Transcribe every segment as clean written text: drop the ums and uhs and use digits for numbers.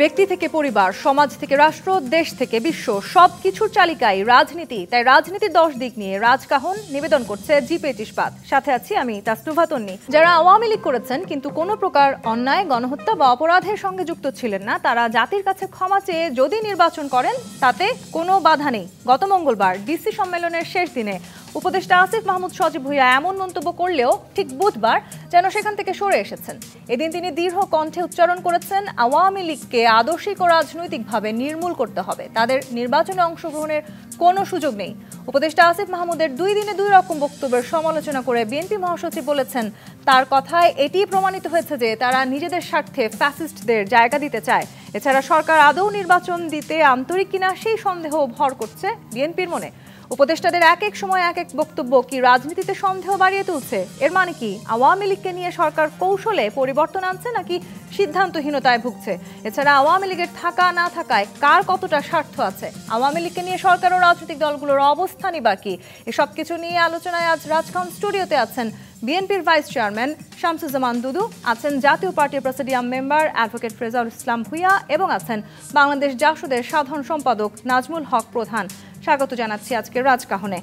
ব্যক্তি থেকে পরিবার, সমাজ থেকে রাষ্ট্র, দেশ থেকে বিশ্ব সবকিছুর চালিকাই রাজনীতি। তাই রাজনীতির 10 দিক নিয়ে রাজকাহন নিবেদন করছে জি25 ইস্পাত। সাথে আছি আমি তাসনুভা তন্নি। যারা আওয়ামী লীগ করেছেন কিন্তু কোনো প্রকার অন্যায়, গণহত্যা বা অপরাধের সঙ্গে যুক্ত ছিলেন না, তারা জাতির কাছে ক্ষমা চেয়ে যদি নির্বাচন করেন তাতে কোনো বাধা নেই। গত মঙ্গলবার ডিসি সম্মেলনের শেষ দিনে উপদেষ্টা আসিফ মাহমুদ সজীব ভুঁইয়া এমন মন্তব্য করলেও ঠিক বুধবার যেন সেখান থেকে সরে এসেছেন। এদিন তিনি দৃঢ় কণ্ঠে উচ্চারণ করেছেন, আওয়ামী লীগকে আদর্শিক ও রাজনৈতিকভাবে নির্মূল করতে হবে, তাদের নির্বাচনে অংশগ্রহণের কোনো সুযোগ নেই। উপদেষ্টা আসিফ মাহমুদের 2 দিনে 2 রকম বক্তব্যের সমালোচনা করে বিএনপি মহাসচিব বলেছেন, তার কথায় এটি প্রমাণিত হয়েছে যে তারা নিজেদের স্বার্থে ফ্যাসিস্টদের জায়গা দিতে চায়। এছাড়া সরকার আদৌ নির্বাচন দিতে আন্তরিক কিনা সেই সন্দেহ ভর করছে বিএনপির মনে। উপদেষ্টাদের এক এক সময় এক এক বক্তব্য কি রাজনীতিতে সন্দেহ বাড়িয়ে তুলছে? এর মানে কি আওয়ামী লীগকে নিয়ে সরকার কৌশলে পরিবর্তন আনছে নাকি সিদ্ধান্তহীনতায় ভুগছে? এছাড়া আওয়ামী লীগের থাকা না থাকায় কার কতটা স্বার্থ আছে? আওয়ামী লীগকে নিয়ে সরকার ও রাজনৈতিক দলগুলোর অবস্থানই বা কি? এসব কিছু নিয়ে আলোচনায় আজ রাজখান স্টুডিওতে আছেন বিএনপির ভাইস চেয়ারম্যান শামসুজ্জামান দুদু, আছেন জাতীয় পার্টির প্রেসিডিয়াম মেম্বার অ্যাডভোকেট রেজাউল ইসলাম ভুঁইয়া এবং আছেন বাংলাদেশ জাসদের সাধারণ সম্পাদক নাজমুল হক প্রধান। স্বাগত জানাচ্ছি আজকের রাজকাহনে।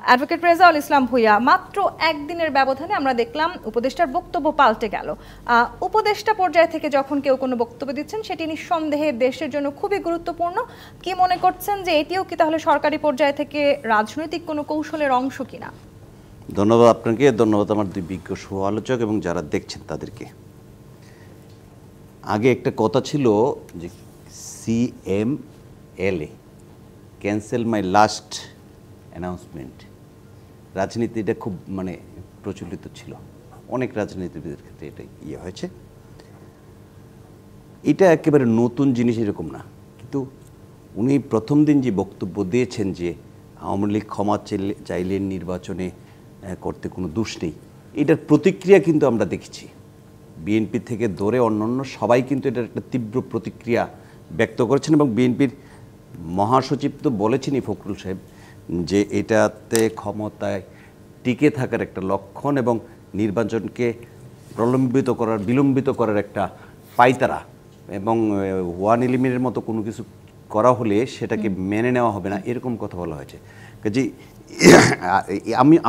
অ্যাডভোকেট রেজাউল ইসলাম ভুঁইয়া, মাত্র একদিনের ব্যবধানে আমরা দেখলাম উপদেষ্টার বক্তব্য পাল্টে গেল। উপদেষ্টা পর্যায় থেকে যখন কেউ কোনো বক্তব্য দিচ্ছেন সেটি নিঃসন্দেহে দেশের জন্য খুবই গুরুত্বপূর্ণ। কি মনে করছেন যে এটিও কি তাহলে সরকারি পর্যায় থেকে রাজনৈতিক কোনো কৌশলের অংশ কিনা? ধন্যবাদ আপনাকে, ধন্যবাদ আমার 2 বিজ্ঞ সহ-আলোচক এবং যারা দেখছেন তাদেরকে। আগে একটা কথা ছিল যে CMLA, ক্যান্সেল মাই লাস্ট অ্যানাউন্সমেন্ট। রাজনীতিটা খুব প্রচলিত ছিল, অনেক রাজনীতিবিদের ক্ষেত্রে এটা হয়েছে। এটা একেবারে নতুন জিনিস এরকম না, কিন্তু উনি প্রথম দিন যে বক্তব্য দিয়েছেন যে আওয়ামী লীগ ক্ষমা চাইলে নির্বাচনে করতে কোনো দোষ নেই, এটার প্রতিক্রিয়া কিন্তু আমরা দেখেছি। বিএনপি থেকে ধরে অন্যান্য সবাই কিন্তু এটার একটা তীব্র প্রতিক্রিয়া ব্যক্ত করেছেন এবং বিএনপির মহাসচিব তো বলেছেনই, ফখরুল সাহেব, যে এটাতে ক্ষমতায় টিকে থাকার একটা লক্ষণ এবং নির্বাচনকে বিলম্বিত করার একটা পায়তারা, এবং 111-এর মতো কোনো কিছু করা হলে সেটাকে মেনে নেওয়া হবে না, এরকম কথা বলা হয়েছে। কাজেই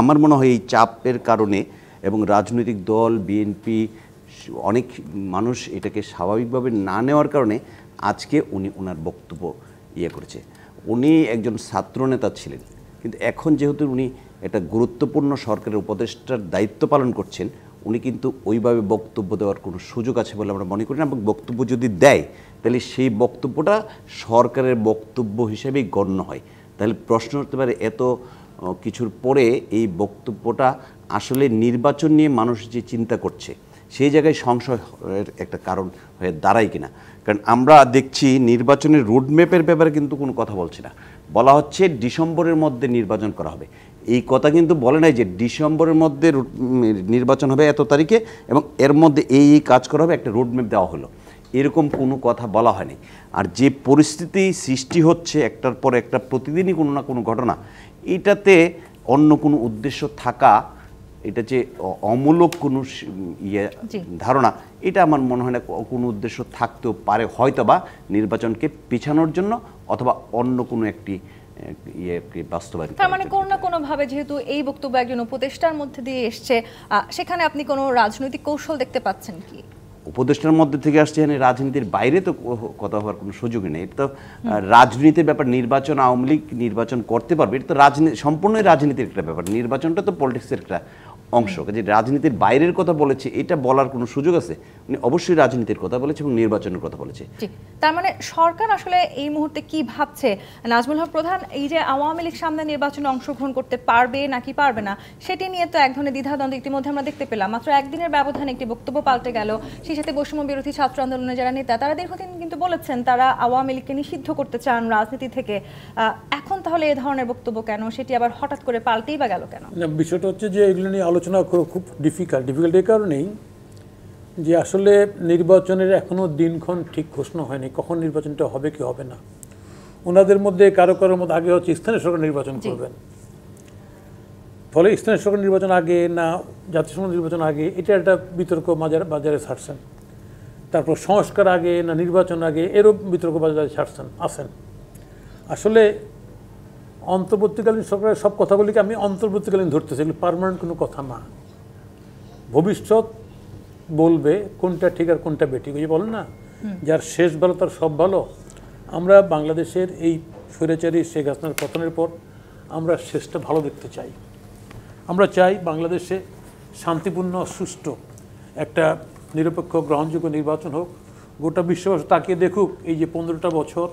আমার মনে হয় এই চাপের কারণে এবং রাজনৈতিক দল বিএনপি অনেক মানুষ এটাকে স্বাভাবিকভাবে না নেওয়ার কারণে আজকে উনি ওনার বক্তব্য করেছে। উনি একজন ছাত্রনেতা ছিলেন, কিন্তু এখন যেহেতু উনি একটা গুরুত্বপূর্ণ সরকারের উপদেষ্টার দায়িত্ব পালন করছেন, উনি কিন্তু ওইভাবে বক্তব্য দেওয়ার কোনো সুযোগ আছে বলে আমরা মনে করি না। এবং বক্তব্য যদি দেয় তাহলে সেই বক্তব্যটা সরকারের বক্তব্য হিসেবেই গণ্য হয়। তাহলে প্রশ্ন হতে পারে, এত কিছুর পরে এই বক্তব্যটা আসলে নির্বাচন নিয়ে মানুষ যে চিন্তা করছে সেই জায়গায় সংশয়ের একটা কারণ হয়ে দাঁড়ায় কিনা। কারণ আমরা দেখছি নির্বাচনের রোডম্যাপের ব্যাপারে কিন্তু কোনো কথা বলছে না, বলা হচ্ছে ডিসেম্বরের মধ্যে নির্বাচন করা হবে। এই কথা কিন্তু বলে নাই যে ডিসেম্বরের মধ্যে নির্বাচন হবে এত তারিখে এবং এর মধ্যে এই কাজ করা হবে, একটা রোডম্যাপ দেওয়া হলো, এরকম কোনো কথা বলা হয়নি। আর যে পরিস্থিতি সৃষ্টি হচ্ছে একটার পর একটা, প্রতিদিনই কোনো না কোনো ঘটনা, এটাতে অন্য কোনো উদ্দেশ্য থাকা, এটা যে অমূলক কোনো ধারণা, এটা আমার মনে হয় না কোনো উদ্দেশ্য থাকতেও পারে, হয়তো বা নির্বাচনকে পিছানোর জন্য অথবা অন্য কোনো একটি বাস্তবায়ন। তার মানে কোনো না কোনো ভাবে যেহেতু এই বক্তব্য একজন উপদেষ্টার মধ্যে দিয়ে এসছে, সেখানে আপনি কোনো রাজনৈতিক কৌশল দেখতে পাচ্ছেন কি? উপদেষ্টার মধ্যে থেকে আসছে, রাজনীতির বাইরে তো কথা হওয়ার কোনো সুযোগই নেই। এটা তো রাজনীতির ব্যাপার। নির্বাচন আওয়ামী লীগ নির্বাচন করতে পারবে, এটা তো রাজনীতি, সম্পূর্ণই রাজনীতির একটা ব্যাপার। নির্বাচনটা তো পলিটিক্সের একটা অংশ। যে রাজনীতির বাইরের কথা বলেছে, এটা বলার কোনো সুযোগ আছে? উনি অবশ্যই রাজনীতির কথা বলেছে এবং নির্বাচনের কথা বলেছে। তার মানে সরকার আসলে এই মুহূর্তে কি ভাবছে? নাজমুল হক প্রধান, এই যে আওয়ামী লীগ সামনে নির্বাচনে অংশগ্রহণ করতে পারবে নাকি পারবে না, সেটি নিয়ে তো এক ধরনের দ্বিধাদ্বন্দ্ব ইতিমধ্যে আমরা দেখতে পেলাম। মাত্র একদিনের ব্যবধানে একটি বক্তব্য পাল্টে গেল। সেই সাথে বৈষম্য বিরোধী ছাত্র আন্দোলনের যারা নেতা, তারা দীর্ঘদিন কিন্তু বলেছেন তারা আওয়ামী লীগকে নিষিদ্ধ করতে চান রাজনীতি থেকে। এখন তাহলে এই ধরনের বক্তব্য কেন? সেটি আবার হঠাৎ করে পাল্টেই বা গেল কেন? বিষয়টা হচ্ছে যে এগুলো নিয়ে আলোচনা করা খুব ডিফিকাল্ট এই কারণেই যে আসলে নির্বাচনের এখনও দিনক্ষণ ঠিক ঘোষণা হয়নি, কখন নির্বাচনটা হবে কি হবে না। ওনাদের মধ্যে কারোর মধ্যে আগে হচ্ছে স্থানীয় সরকার নির্বাচন করবেন, ফলে স্থানীয় সরকার নির্বাচন আগে না জাতীয় সংসদ নির্বাচন আগে, এটা একটা বিতর্ক বাজারে ছাড়ছেন। তারপর সংস্কার আগে না নির্বাচন আগে, এরও বিতর্ক বাজারে ছাড়ছেন আছেন। আসলে অন্তর্বর্তীকালীন সরকারের সব কথাগুলিকে আমি অন্তর্বর্তীকালীন ধরতেছি, এগুলো পার্মানেন্ট কোনো কথা না। ভবিষ্যৎ বলবে কোনটা ঠিক আর কোনটা বেঠিক। ওই যে বলেন না, যার শেষ ভালো তার সব ভালো। আমরা বাংলাদেশের এই স্বৈরাচারী শেখ হাসিনার পতনের পর আমরা শেষটা ভালো দেখতে চাই। আমরা চাই বাংলাদেশে শান্তিপূর্ণ সুষ্ঠু একটা নিরপেক্ষ গ্রহণযোগ্য নির্বাচন হোক। গোটা বিশ্ববাসী তাকিয়ে দেখুক এই যে 15টা বছর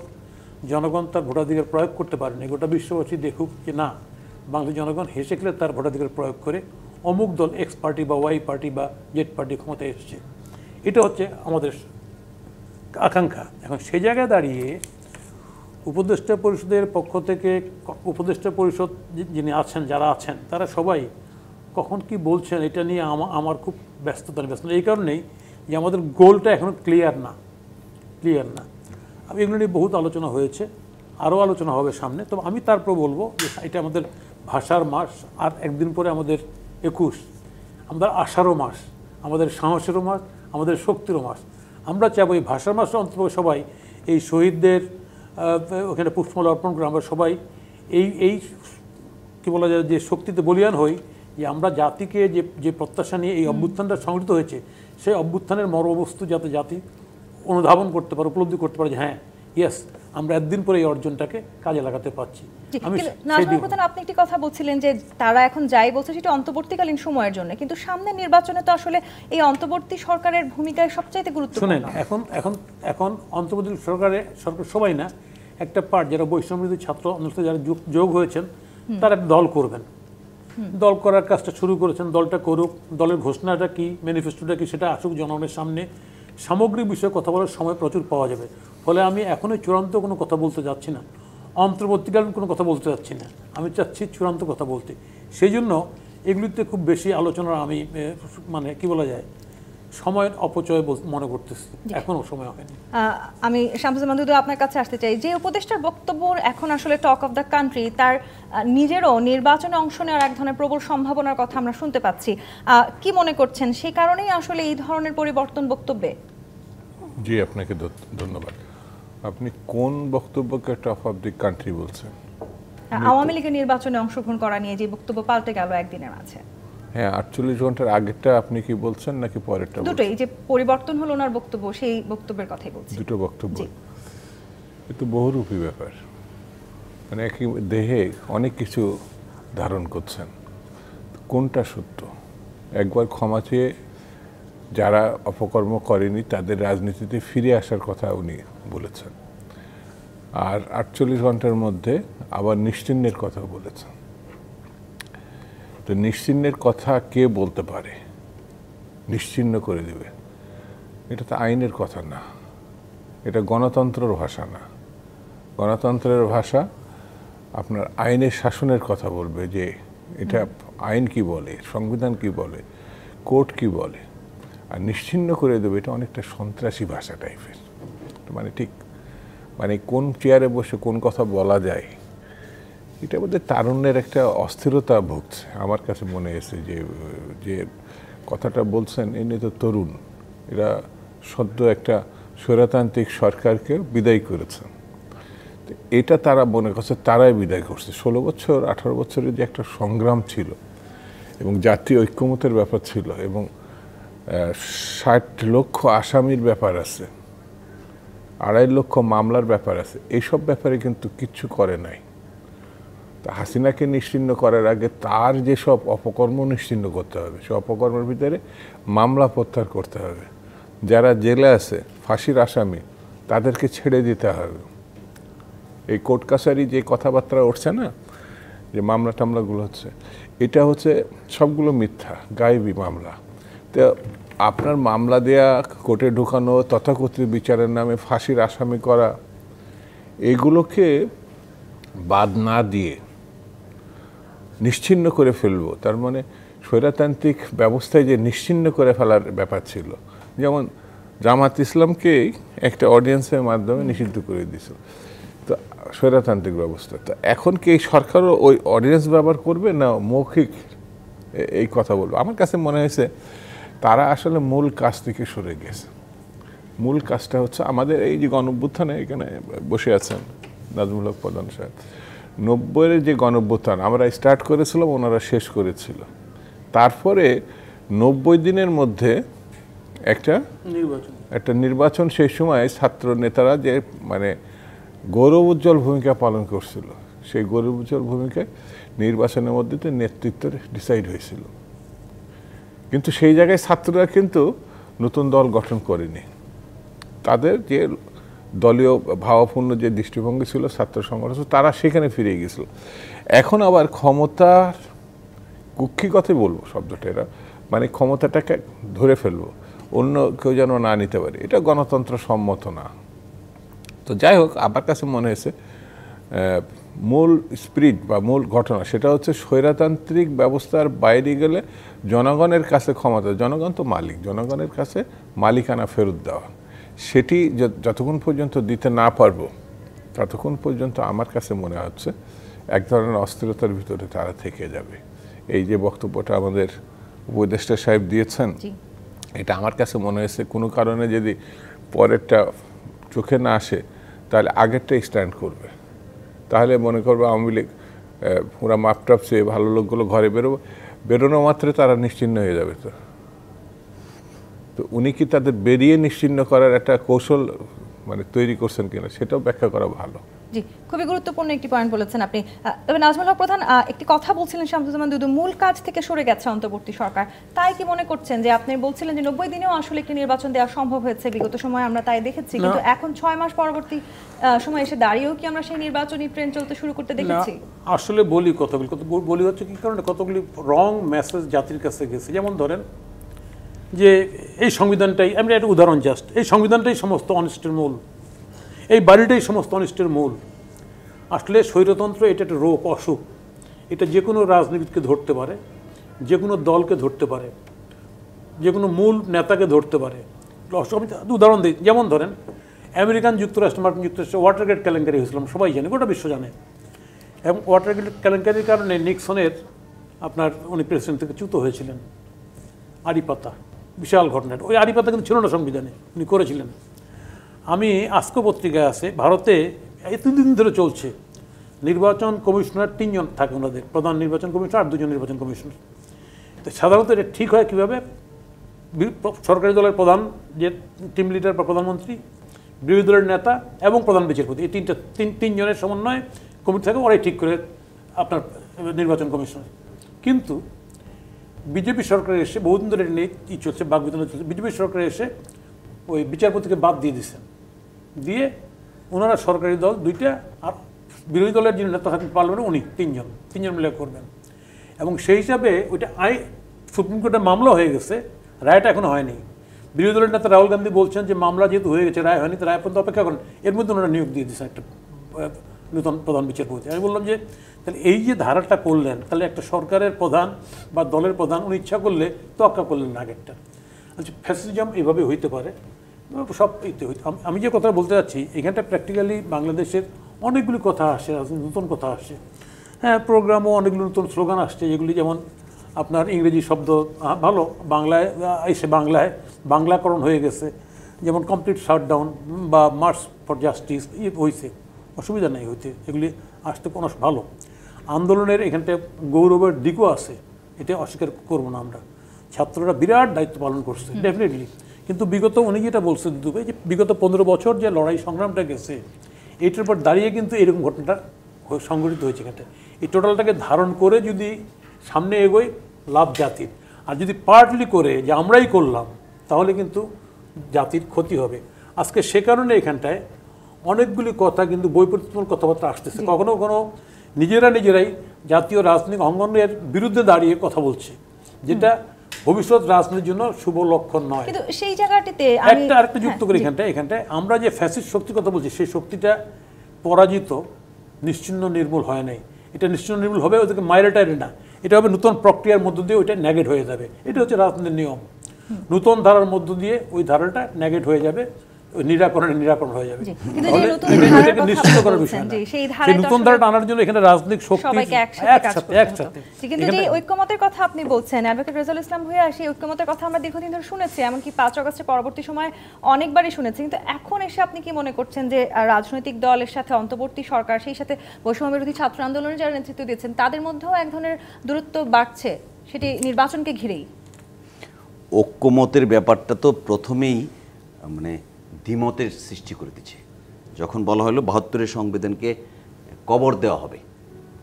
জনগণ তার ভোটাধিকার প্রয়োগ করতে পারেনি। গোটা বিশ্ববাসী দেখুক যে না, বাংলাদেশ জনগণ হেসে খেলে তার ভোটাধিকার প্রয়োগ করে অমুক দল এক্স পার্টি বা ওয়াই পার্টি বা জেড পার্টি ক্ষমতায় এসেছে। এটা হচ্ছে আমাদের আকাঙ্ক্ষা। এখন সেই জায়গায় দাঁড়িয়ে উপদেষ্টা পরিষদের পক্ষ থেকে উপদেষ্টা পরিষদ যিনি আছেন, যারা আছেন, তারা সবাই কখন কি বলছেন এটা নিয়ে আমার খুব ব্যস্ততা। এই কারণেই যে আমাদের গোলটা এখনও ক্লিয়ার না। এগুলো নিয়ে বহুত আলোচনা হয়েছে, আরও আলোচনা হবে সামনে। তবে আমি তারপর বলবো যে এটা আমাদের ভাষার মাস, আর একদিন পরে আমাদের 21, আমাদের আশারও মাস, আমাদের সাহসেরও মাস, আমাদের শক্তিরও মাস। আমরা চাইব এই ভাষার মাসে অন্তত সবাই এই শহীদদের ওখানে পুষ্পমাল্য অর্পণ করে আমরা সবাই এই কী বলা যায় যে শক্তিতে বলিয়ান হই, যে আমরা জাতিকে যে প্রত্যাশা নিয়ে এই অভ্যুত্থানটা সংগঠিত হয়েছে, সেই অভ্যুত্থানের মর্মবস্তু যাতে জাতি অনুধাবন করতে পারে, উপলব্ধি করতে পারে যে হ্যাঁ ইয়েস, আমরা একদিন পরে এই অর্জনটাকে কাজে লাগাতে পারছি। আপনি একটি কথা বলছিলেন যে তারা এখন যাই বলছে সেটা অন্তর্বর্তীকালীন সময়ের জন্য, কিন্তু সামনে নির্বাচনে তো আসলে এই অন্তর্বর্তী সরকারের ভূমিকায় সবচাইতে গুরুত্বপূর্ণ। শুনেন, এখন অন্তর্বর্তী সরকার সবাই না, একটা পার্ট যারা বৈষম্যবিরোধী ছাত্র আন্দোলনে যারা যোগ হয়েছেন তারা একটা দল করবেন। দল করার কাজটা শুরু করেছেন, দলটা করুক, দলের ঘোষণাটা কি, ম্যানিফেস্টোটা কি, সেটা আসুক জনগণের সামনে। সামগ্রিক বিষয়ে কথা বলার সময় প্রচুর পাওয়া যাবে। ফলে আমি এখনই চূড়ান্ত কোনো কথা বলতে যাচ্ছি না, অন্তর্বর্তীকালীন কোনো কথা বলতে যাচ্ছি না, আমি চাচ্ছি চূড়ান্ত কথা বলতে। সেই জন্য এগুলিতে খুব বেশি আলোচনার আমি মানে কি বলা যায় সময়ের অপচয় মনে করতেছি, এখনও সময় হয়নি। আমি শামসুজ্জামান দুদু আপনার কাছে আসতে চাই, যে উপদেষ্টার বক্তব্য এখন আসলে টক অফ দ্য কান্ট্রি, তার নিজেরও নির্বাচনে অংশ নেওয়ার এক ধরনের প্রবল সম্ভাবনার কথা আমরা শুনতে পাচ্ছি। কি মনে করছেন, সেই কারণেই আসলে এই ধরনের পরিবর্তন বক্তব্যে? জি, আপনাকে ধন্যবাদ। আপনি কোন বক্তব্যকে টপ অফ দি কান্ট্রি বলছেন? আওয়ামী লীগের নির্বাচনে অংশগ্রহণ করা নিয়ে যে বক্তব্য পাল্টে গেল একদিনের মাঝে। হ্যাঁ, 48 ঘন্টার আগেরটা আপনি কি বলছেন নাকি পরেরটা? দুটোই, যে পরিবর্তন হলো ওনার বক্তব্য, সেই বক্তব্যের কথাই বলছি। দুটো বক্তব্য, কিন্তু বহুরূপী ব্যাপার, মানে একই দেহে অনেক কিছু ধারণ করছেন। কোনটা সত্য? একবার ক্ষমা চেয়ে যারা অপকর্ম করেনি তাদের রাজনীতিতে ফিরে আসার কথা উনি বলেছেন, আর 48 ঘন্টার মধ্যে আবার নিশ্চিহ্নের কথা বলেছেন। তো নিশ্চিহ্নের কথা কে বলতে পারে? নিশ্চিহ্ন করে দেবে, এটা তো আইনের কথা না, এটা গণতন্ত্রের ভাষা না। গণতন্ত্রের ভাষা আপনার আইনের শাসনের কথা বলবে, যে এটা আইন কি বলে, সংবিধান কি বলে, কোর্ট কি বলে। আর নিশ্চিহ্ন করে দেবে, এটা অনেকটা সন্ত্রাসী ভাষা টাইপের। মানে ঠিক মানে কোন চেয়ারে বসে কোন কথা বলা যায়, এটা বোধ হয় তারুণ্যের একটা অস্থিরতা ভুগছে। আমার কাছে মনে হয়েছে যে কথাটা বলছেন এনে তো তরুণ, এরা সদ্য একটা স্বৈরতান্ত্রিক সরকারকে বিদায় করেছেন। এটা তারা মনে করছে তারাই বিদায় করছে। 16 বছর 18 বছরের যে একটা সংগ্রাম ছিল এবং জাতীয় ঐক্যমতের ব্যাপার ছিল, এবং 60 লক্ষ আসামির ব্যাপার আছে, 2.5 লক্ষ মামলার ব্যাপার আছে, এইসব ব্যাপারে কিন্তু কিচ্ছু করে নাই। তা হাসিনাকে নিশ্চিহ্ন করার আগে তার যেসব অপকর্ম নিশ্চিহ্ন করতে হবে, সে অপকর্মের ভিতরে মামলা প্রত্যাহার করতে হবে। যারা জেলে আছে ফাঁসির আসামি, তাদেরকে ছেড়ে দিতে হবে। এই কোর্ট কাছারি যে কথাবার্তা উঠছে না, যে মামলা টামলাগুলো হচ্ছে, এটা হচ্ছে সবগুলো মিথ্যা, গায়েবী মামলা। তো আপনার মামলা দেয়া, কোর্টে ঢুকানো, তথাকথিত বিচারের নামে ফাঁসির আসামি করা, এগুলোকে বাদ না দিয়ে নিশ্চিহ্ন করে ফেলবো, তার মানে স্বৈরতান্ত্রিক ব্যবস্থায় যে নিশ্চিহ্ন করে ফেলার ব্যাপার ছিল। যেমন জামাত ইসলামকে একটা অডিয়েন্সের মাধ্যমে নিষিদ্ধ করে দিয়েছিল, তো স্বৈরতান্ত্রিক ব্যবস্থা। তো এখন কি এই সরকারও ওই অডিয়েন্স ব্যবহার করবে না মৌখিক এই কথা বলবো? আমার কাছে মনে হয়েছে তারা আসলে মূল কাজ থেকে সরে গেছে। মূল কাজটা হচ্ছে আমাদের এই যে গণঅভ্যুত্থানে এখানে বসে আছেন নাজমুল হক প্রধান সাহেব, 90-এর যে গণঅভ্যুত্থান আমরা স্টার্ট করেছিলাম, ওনারা শেষ করেছিল। তারপরে 90 দিনের মধ্যে একটা নির্বাচন, সেই সময় ছাত্র নেতারা যে মানে গৌরব উজ্জ্বল ভূমিকা পালন করছিল, সেই গৌরব উজ্জ্বল ভূমিকায় নির্বাচনের মধ্যে নেতৃত্ব ডিসাইড হয়েছিল। কিন্তু সেই জায়গায় ছাত্ররা কিন্তু নতুন দল গঠন করেনি। তাদের যে দলীয় ভাবাপূর্ণ যে দৃষ্টিভঙ্গি ছিল ছাত্র সংগঠন, তারা সেখানে ফিরে গেছিল। এখন আবার ক্ষমতার কুক্ষিগতই বলবো শব্দটা, এরা মানে ক্ষমতাটাকে ধরে ফেলবো, অন্য কেউ যেন না নিতে পারে, এটা গণতন্ত্র সম্মত না। তো যাই হোক, আমার কাছে মনে হয়েছে মূল স্পিরিট বা মূল ঘটনা সেটা হচ্ছে স্বৈরতান্ত্রিক ব্যবস্থার বাইরে গেলে জনগণের কাছে ক্ষমতা, জনগণ তো মালিক, জনগণের কাছে মালিকানা ফেরত দেওয়া, সেটি যতক্ষণ পর্যন্ত দিতে না পারবো ততক্ষণ পর্যন্ত আমার কাছে মনে হচ্ছে এক ধরনের অস্থিরতার ভিতরে তারা থেকে যাবে। এই যে বক্তব্যটা আমাদের উপদেষ্টা সাহেব দিয়েছেন, এটা আমার কাছে মনে হয়েছে কোনো কারণে যদি পরেরটা চোখে না আসে তাহলে আগেরটাই স্ট্যান্ড করবে। তাহলে মনে করবে আওয়ামী লীগ পুরা মাপটাপ চেয়ে ভালো লোকগুলো ঘরে বেরোনো মাত্রে তারা নিশ্চিহ্ন হয়ে যাবে। তো উনি কি তাদের বেরিয়ে নিশ্চিহ্ন করার একটা কৌশল মানে তৈরি করছেন কিনা সেটাও ব্যাখ্যা করা ভালো। জি, খুবই গুরুত্বপূর্ণ একটি পয়েন্ট বলেছেন আপনি। তবে নাজমুল হক প্রধান একটি কথা বলছিলেন, শামসুজ্জামান দুদু মূল কাজ থেকে সরে গেছে অন্তর্বর্তী সরকার, তাই কি মনে করছেন যে আপনি বলছিলেন যে 90 দিনেও আসলে একটি নির্বাচন দেওয়া সম্ভব হয়েছে, বিগত সময় আমরা তাই দেখেছি, কিন্তু এখন 6 মাস পরবর্তী সময় এসে দাঁড়িয়েও কি আমরা সেই নির্বাচনী ট্রেন চলতে শুরু করতে দেখেছি? আসলে বলি হচ্ছে কি কারণে কতগুলি রং মেসেজ জাতির কাছে গেছে। যেমন ধরেন যে এই সংবিধানটাই, আমি একটা উদাহরণ জাস্ট, এই সংবিধানটাই সমস্ত অনিষ্টের মূল, এই বাড়িটাই সমস্ত অনিষ্টের মূল। আসলে স্বৈরতন্ত্র এটা একটা রোগ, অসুখ, এটা যে কোনো রাজনীতিকে ধরতে পারে, যে কোনো দলকে ধরতে পারে, যে কোনো মূল নেতাকে ধরতে পারে। আমি উদাহরণ দিই, যেমন ধরেন মার্কিন যুক্তরাষ্ট্রে ওয়াটারগেট কেলেঙ্কারি হয়েছিল, সবাই জানে, গোটা বিশ্ব জানে। এবং ওয়াটারগেট কেলেঙ্কারির কারণে নিক্সনের উনি প্রেসিডেন্ট থেকে চ্যুত হয়েছিলেন। আড়িপাতা, বিশাল ঘটনা। ওই আড়িপাতা কিন্তু ছিল না সংবিধানে, উনি করেছিলেন। আমি আজকে পত্রিকায় আছে, ভারতে এতদিন ধরে চলছে নির্বাচন কমিশনার 3 জন থাকে ওনাদের, প্রধান নির্বাচন কমিশনার আর 2 জন নির্বাচন কমিশনার। তো সাধারণত এটা ঠিক হয় কীভাবে, সরকারি দলের প্রধান যে টিম লিডার বা প্রধানমন্ত্রী, বিরোধী দলের নেতা এবং প্রধান বিচারপতি, এই তিন জনের সমন্বয়ে কমিটি থাকে, ওরাই ঠিক করে আপনার নির্বাচন কমিশনার। কিন্তু বিজেপি সরকারে এসে বহুদিন ধরে নিয়ে কী চলছে, বাকবিতণ্ডা চলছে, বিজেপি সরকারে এসে ওই বিচারপতিকে বাদ দিয়ে দিয়েছেন, দিয়ে ওনারা সরকারি দল 2টা আর বিরোধী দলের যিনি নেতা থাকেন পার্লামেন্টে উনি 3 জন মিলে করবেন। এবং সেই হিসাবে ওইটা সুপ্রিম কোর্টে মামলা হয়ে গেছে, রায়টা এখনো হয়নি। বিরোধী দলের নেতা রাহুল গান্ধী বলছেন যে মামলা যেহেতু হয়ে গেছে, রায় হয়নি, তো রায় পর্যন্ত অপেক্ষা করেন। এর মধ্যে ওনারা নিয়োগ দিয়ে দিয়েছেন একটা নতুন প্রধান বিচারপতি। আমি বললাম যে তাহলে এই যে ধারাটা করলেন, তাহলে একটা সরকারের প্রধান বা দলের প্রধান উনি ইচ্ছা করলে তোয়াক্কা করলেন না আগেরটা। আচ্ছা, ফ্যাসিজম এইভাবে হইতে পারে, সব আমি যে কথা বলতে চাচ্ছি এখানটা প্র্যাকটিক্যালি বাংলাদেশের অনেকগুলি কথা আসে, নতুন কথা আসে। হ্যাঁ, প্রোগ্রামও অনেকগুলো নতুন স্লোগান আসছে, যেগুলি যেমন আপনার ইংরেজি শব্দ ভালো, বাংলায় এসে বাংলাকরণ হয়ে গেছে, যেমন কমপ্লিট শাটডাউন বা মার্চ ফর জাস্টিস হয়েছে, অসুবিধা নেই হইতে, এগুলি আসতে কোনো ভালো। আন্দোলনের এখানটায় গৌরবের দিকও আছে, এটা অস্বীকার করবো না আমরা। ছাত্ররা বিরাট দায়িত্ব পালন করছে ডেফিনেটলি, কিন্তু বিগত উনি যেটা বলছেন দুবে, যে বিগত 15 বছর যে লড়াই সংগ্রামটা গেছে, এইটার পর দাঁড়িয়ে কিন্তু এরকম ঘটনাটা সংঘটিত হয়েছে। এখানটা এই টোটালটাকে ধারণ করে যদি সামনে এগোয়, লাভ জাতির। আর যদি পার্টলি করে যে আমরাই করলাম, তাহলে কিন্তু জাতির ক্ষতি হবে। আজকে সে কারণে এখানটায় অনেকগুলি কথা কিন্তু বৈপরীত্যমূলক কথাবার্তা আসতেছে, কখনো কখনো নিজেরাই জাতীয় রাজনৈতিক অঙ্গনের বিরুদ্ধে দাঁড়িয়ে কথা বলছে, যেটা ভবিষ্যৎ রাজনীতির জন্য শুভ লক্ষণ নয়। কিন্তু সেই জায়গাটিতে আরেকটা যুক্ত করে এখানটায় আমরা যে ফ্যাসিস্ট শক্তির কথা বলছি, সেই শক্তিটা পরাজিত, নিশ্চিহ্ন নির্মূল হয় নাই। এটা নিশ্চিহ্ন নির্মূল হবে ওদেরকে মাইরেটারি না, এটা হবে নতুন প্রক্রিয়ার মধ্য দিয়ে ওইটা নেগেট হয়ে যাবে। এটা হচ্ছে রাজনীতির নিয়ম, নতুন ধারার মধ্য দিয়ে ওই ধারাটা নেগেট হয়ে যাবে, নিরাকরণ হয়ে যাবে। কিন্তু যে তাহলে নতুন এটাকে ধারার কথা নিশ্চিত করার বলছেন, বিষয় না। যে সেই সেই ধারায় তো নতুন আসলে ধারা টানার জন্য এখানে রাজনৈতিক শক্তি সবাইকে একসাথে কাজ করতে একসাথে হতো। কিন্তু যে ঐক্যমতের কথা আপনি বলছেন, অ্যাডভোকেট রেজাউল ইসলাম ভূঁইয়া, সেই ঐক্যমতের কথা আমরা দীর্ঘদিন ধরে শুনেছি, এমনকি 5 আগস্টের পরবর্তী সময় অনেকবারই শুনেছি। কিন্তু এখন এসে আপনি কি মনে করছেন যে রাজনৈতিক দলের সাথে অন্তর্বর্তী সরকার, সেই সাথে বৈষম্য বিরোধী ছাত্র আন্দোলনের যারা নেতৃত্ব দিচ্ছেন, তাদের মধ্যেও এক ধরনের দূরত্ব বাড়ছে, সেটি নির্বাচনকে ঘিরেই? ঐক্যমতের ব্যাপারটা তো প্রথমেই মানে দ্বিমতের সৃষ্টি করে দিচ্ছে। যখন বলা হলো 72-এর সংবিধানকে কবর দেওয়া হবে,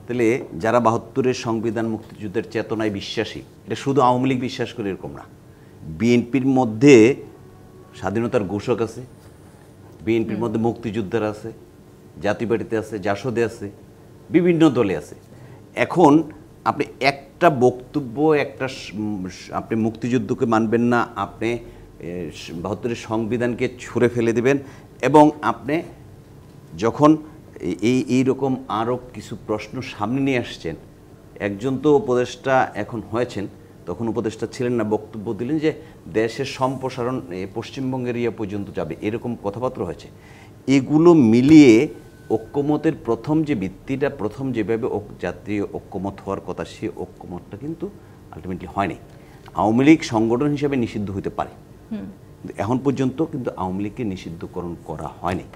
তাহলে যারা 72-এর সংবিধান মুক্তিযুদ্ধের চেতনায় বিশ্বাসী, এটা শুধু আওয়ামী লীগ বিশ্বাস করে এরকম না। বিএনপির মধ্যে স্বাধীনতার ঘোষক আছে, বিএনপির মধ্যে মুক্তিযোদ্ধারা আছে, জাতীয় পার্টিতে আছে, জাসদে আছে, বিভিন্ন দলে আছে। এখন আপনি একটা বক্তব্য, আপনি মুক্তিযুদ্ধকে মানবেন না, আপনি 72-এর সংবিধানকে ছুঁড়ে ফেলে দিবেন, এবং আপনি যখন এইরকম আরও কিছু প্রশ্ন সামনে নিয়ে আসছেন, একজন তো উপদেষ্টা এখন হয়েছেন, তখন উপদেষ্টা ছিলেন না, বক্তব্য দিলেন যে দেশের সম্প্রসারণ পশ্চিমবঙ্গের ইয়ে পর্যন্ত যাবে, এরকম কথাবার্তা হয়েছে। এগুলো মিলিয়ে ঐক্যমতের প্রথম যে ভিত্তিটা, প্রথম যেভাবে জাতীয় ঐক্যমত হওয়ার কথা, সেই ঐক্যমতটা কিন্তু আলটিমেটলি হয়নি। আওয়ামী লীগ সংগঠন হিসেবে নিষিদ্ধ হতে পারে, কিন্তু এখন পর্যন্ত কিন্তু আওয়ামী লীগকে নিষিদ্ধকরণ করা হয়নি।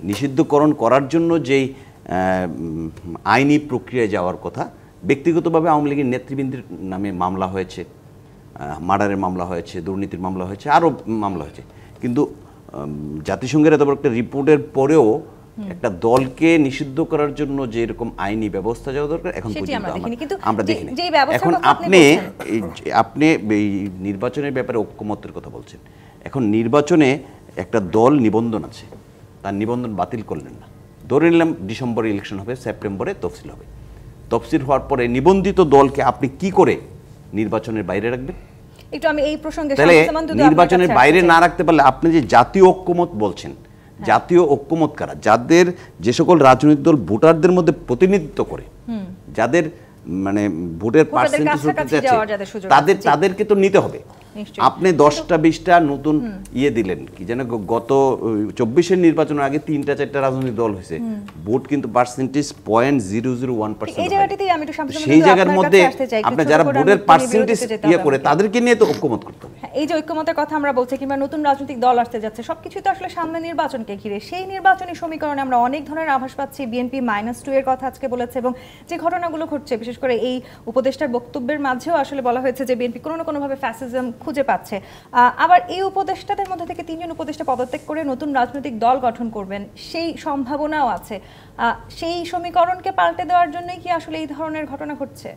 নিষিদ্ধকরণ করার জন্য যেই আইনি প্রক্রিয়ায় যাওয়ার কথা, ব্যক্তিগতভাবে আওয়ামী লীগের নেতৃবৃন্দের নামে মামলা হয়েছে, মার্ডারের মামলা হয়েছে, দুর্নীতির মামলা হয়েছে, আরও মামলা হয়েছে, কিন্তু জাতিসংঘের এত বড় একটা রিপোর্টের পরেও একটা দলকে নিষিদ্ধ করার জন্য যে এরকম আইনি ব্যবস্থা যাওয়া দরকার এখন পর্যন্ত আমরা দেখিনি। এখন আপনি এই নির্বাচনের ব্যাপারে ঐক্যমতের কথা বলছেন। এখন নির্বাচনে একটা দল নিবন্ধন আছে, তার নিবন্ধন বাতিল করলেন না, ধরে নিলাম ডিসেম্বরে ইলেকশন হবে, সেপ্টেম্বরে তফসিল হবে। তফসিল হওয়ার পরে নিবন্ধিত দলকে আপনি কি করে নির্বাচনের বাইরে রাখবেন? একটু আমি এই প্রসঙ্গে তাহলে নির্বাচনের বাইরে না রাখতে পারলে আপনি যে জাতীয় ঐক্যমত বলছেন, জাতীয় ঐক্যমত কারা? যাদের, যে সকল রাজনৈতিক দল ভোটারদের মধ্যে প্রতিনিধিত্ব করে, যাদের মানে ভোটের পার্সেন্টেজ তাদেরকে তো নিতে হবে। আপনি 10টা 20টা নতুন দিলেন, কি যেন গত 24-এর নির্বাচনের আগে 3টা 4টা রাজনৈতিক দল হয়েছে, ভোট কিন্তু পার্সেন্টেজ 0.001%। সেই জায়গার মধ্যে আপনি যারা ভোটের পার্সেন্টেজ করে তাদেরকে নিয়ে তো ঐক্যমত করতে হবে। এই যে ঐক্যমতের কথা আমরা বলছি, কিংবা নতুন রাজনৈতিক দল আসতে যাচ্ছে, সবকিছু তো আসলে সামনে নির্বাচনকে ঘিরে। সেই নির্বাচনী সমীকরণে আমরা অনেক ধরনের আভাস পাচ্ছি। বিএনপি -2 এর কথা আজকে বলেছে, এবং যে ঘটনাগুলো ঘটছে, বিশেষ করে এই উপদেষ্টার বক্তব্যের মাঝেও আসলে বলা হয়েছে যে বিএনপি কোনো না কোনোভাবে ফ্যাসিজম খুঁজে পাচ্ছে। আবার এই উপদেষ্টাদের মধ্যে থেকে 3 জন উপদেষ্টা পদত্যাগ করে নতুন রাজনৈতিক দল গঠন করবেন, সেই সম্ভাবনাও আছে। সেই সমীকরণকে পাল্টে দেওয়ার জন্যই কি আসলে এই ধরনের ঘটনা ঘটছে?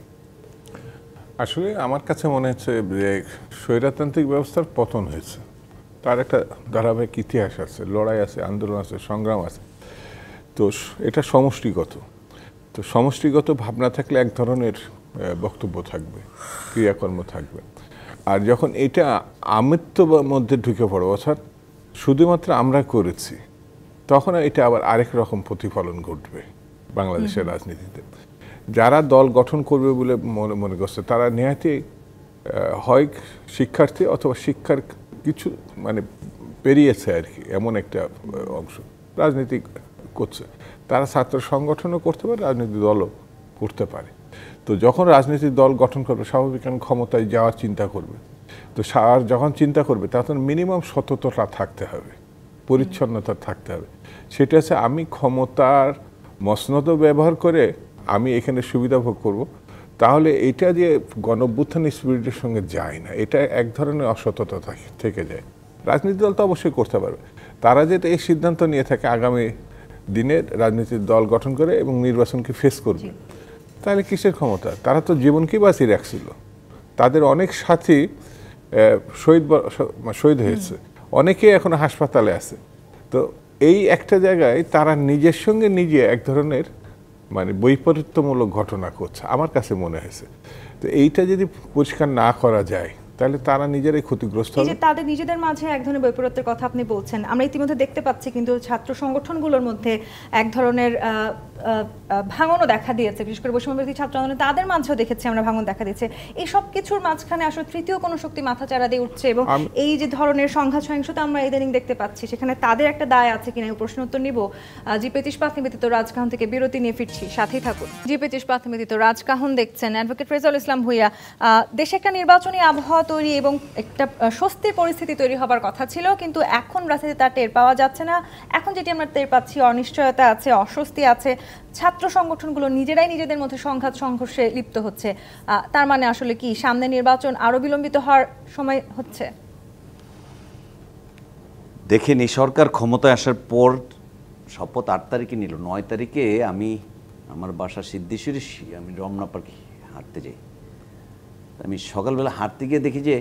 আসলে আমার কাছে মনে হচ্ছে যে স্বৈরতান্ত্রিক ব্যবস্থার পতন হয়েছে, তার একটা ধারাবাহিক ইতিহাস আছে, লড়াই আছে, আন্দোলন আছে, সংগ্রাম আছে। তো এটা সমষ্টিগত। তো সমষ্টিগত ভাবনা থাকলে এক ধরনের বক্তব্য থাকবে, ক্রিয়াকর্ম থাকবে। আর যখন এটা আমিত্বের মধ্যে ঢুকে পড়ে, অর্থাৎ শুধুমাত্র আমরা করেছি, তখন এটা আবার আরেক রকম প্রতিফলন ঘটবে বাংলাদেশের রাজনীতিতে। যারা দল গঠন করবে বলে মনে করছে, তারা নেহাতি হয় শিক্ষার্থী অথবা শিক্ষার কিছু মানে পেরিয়েছে আর কি, এমন একটা অংশ রাজনীতি করছে। তারা ছাত্র সংগঠনও করতে পারে, রাজনৈতিক দলও করতে পারে। তো যখন রাজনৈতিক দল গঠন করবে, স্বাভাবিক ক্ষমতায় যাওয়ার চিন্তা করবে। তো যখন চিন্তা করবে, তখন মিনিমাম সততা থাকতে হবে, পরিচ্ছন্নতা থাকতে হবে। সেটা হচ্ছে আমি ক্ষমতার মসনদ ব্যবহার করে আমি এখানে সুবিধা ভোগ করব, তাহলে এটা যে গণঅভ্যুত্থান স্পিরিটের সঙ্গে যায় না, এটা এক ধরনের অসততা থেকে যায়। রাজনৈতিক দল তো অবশ্যই করতে পারবে। তারা যেটা এই সিদ্ধান্ত নিয়ে থাকে আগামী দিনে রাজনৈতিক দল গঠন করে এবং নির্বাচনকে ফেস করবে, তাহলে কিসের ক্ষমতা? তারা তো জীবনকেই বাঁচিয়ে রাখছিল। তাদের অনেক সাথী শহীদ হয়েছে, অনেকে এখন হাসপাতালে আছে। তো এই একটা জায়গায় তারা নিজের সঙ্গে নিজে এক ধরনের মানে বৈপরীত্যমূলক ঘটনা করছে আমার কাছে মনে হয়েছে। তো এইটা যদি পরিষ্কার না করা যায়, তাহলে তারা নিজেরাই ক্ষতিগ্রস্ত এই যে হবে। তাদের নিজেদের মাঝে এক ধরনের বৈপরীত্যের কথা আপনি বলছেন, আমরা ইতিমধ্যে দেখতে পাচ্ছি কিন্তু ছাত্র সংগঠনগুলোর মধ্যে এক ধরনের ভাঙনও দেখা দিয়েছে, বিশেষ করে বৈষম্যবিরোধী ছাত্র আন্দোলনে তাদের মাঝেও দেখেছি আমরা ভাঙন দেখা দিয়েছে। এই সব কিছুর মাঝখানে আসলে তৃতীয় কোনো শক্তি মাথাচাড়া দিয়ে উঠছে এবং এই যে ধরনের সংঘাত সহিংসতা আমরা ইদানিং দেখতে পাচ্ছি, সেখানে তাদের একটা দায় আছে কিনা এই প্রশ্ন উত্তর নিব। জি.পি. ইস্পাত নিবেদিত রাজকাহন থেকে বিরতি নিয়ে ফিরছি, সাথেই থাকুন। জি.পি. ইস্পাত নিবেদিত রাজকাহন দেখছেন। অ্যাডভোকেট রেজাউল ইসলাম ভূঁইয়া, দেশে একটা নির্বাচনী আবহাওয়া তৈরি এবং একটা স্বস্তির পরিস্থিতি তৈরি হবার কথা ছিল, কিন্তু এখন রাজনীতি তার টের পাওয়া যাচ্ছে না। এখন যেটি আমরা টের পাচ্ছি, অনিশ্চয়তা আছে, অস্বস্তি আছে, ছাত্র সংগঠনগুলো নিজেরাই নিজেদের মধ্যে সংঘাত সংঘর্ষে লিপ্ত হচ্ছে। তার মানে আসলে কি সামনে নির্বাচন আরো বিলম্বিত হওয়ার সময় হচ্ছে? দেখেন, এই সরকার ক্ষমতায় আসার পর শপথ 8 তারিখে নিল, 9 তারিখে আমি আমার বাসা সিদ্ধেশ্বরী, আমি রমনা পার্কে হাঁটতে যাই। আমি সকালবেলা হাঁটতে গিয়ে দেখি যে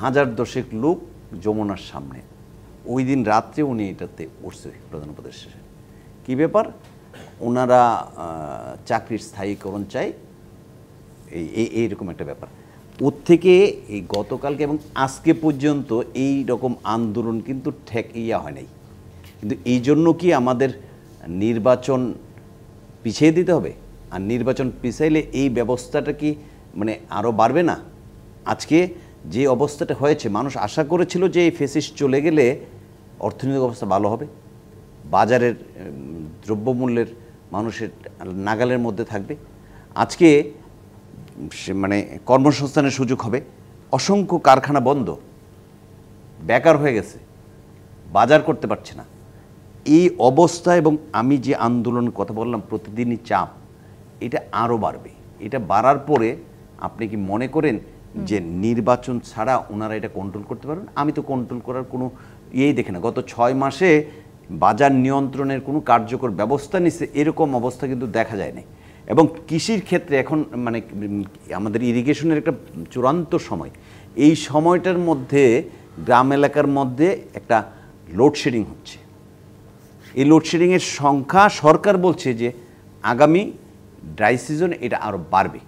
1000 লোক যমুনার সামনে। ওই দিন রাত্রে উনি এটাতে উঠছে প্রধান উপদেষ্টা। কী ব্যাপার? ওনারা চাকরির স্থায়ীকরণ চাই, এইরকম একটা ব্যাপার। ওর থেকে এই গতকালকে এবং আজকে পর্যন্ত এই রকম আন্দোলন কিন্তু ঠেকিয়া হয় নাই। কিন্তু এই জন্য কি আমাদের নির্বাচন পিছিয়ে দিতে হবে? আর নির্বাচন পিছাইলে এই ব্যবস্থাটা কি মানে আরও বাড়বে না? আজকে যে অবস্থাটা হয়েছে, মানুষ আশা করেছিল যে এই ফেসিস্ট চলে গেলে অর্থনৈতিক অবস্থা ভালো হবে, বাজারের দ্রব্যমূল্যের মানুষের নাগালের মধ্যে থাকবে, আজকে মানে কর্মসংস্থানের সুযোগ হবে। অসংখ্য কারখানা বন্ধ, বেকার হয়ে গেছে, বাজার করতে পারছে না। এই অবস্থা এবং আমি যে আন্দোলনের কথা বললাম, প্রতিদিনই চাপ, এটা আরও বাড়বে। এটা বাড়ার পরে আপনি কি মনে করেন যে নির্বাচন ছাড়া ওনারা এটা কন্ট্রোল করতে পারবেন? আমি তো কন্ট্রোল করার কোনো ইয়েই দেখি না। গত 6 মাসে বাজার নিয়ন্ত্রণের কোনো কার্যকর ব্যবস্থা নিচ্ছে এরকম অবস্থা কিন্তু দেখা যায় না। এবং কৃষির ক্ষেত্রে এখন মানে আমাদের ইরিগেশনের একটা চূড়ান্ত সময়, এই সময়টার মধ্যে গ্রাম এলাকার মধ্যে একটা লোডশেডিং হচ্ছে। এই লোডশেডিংয়ের সংখ্যা সরকার বলছে যে আগামী ড্রাই সিজন এটা আরও বাড়বে।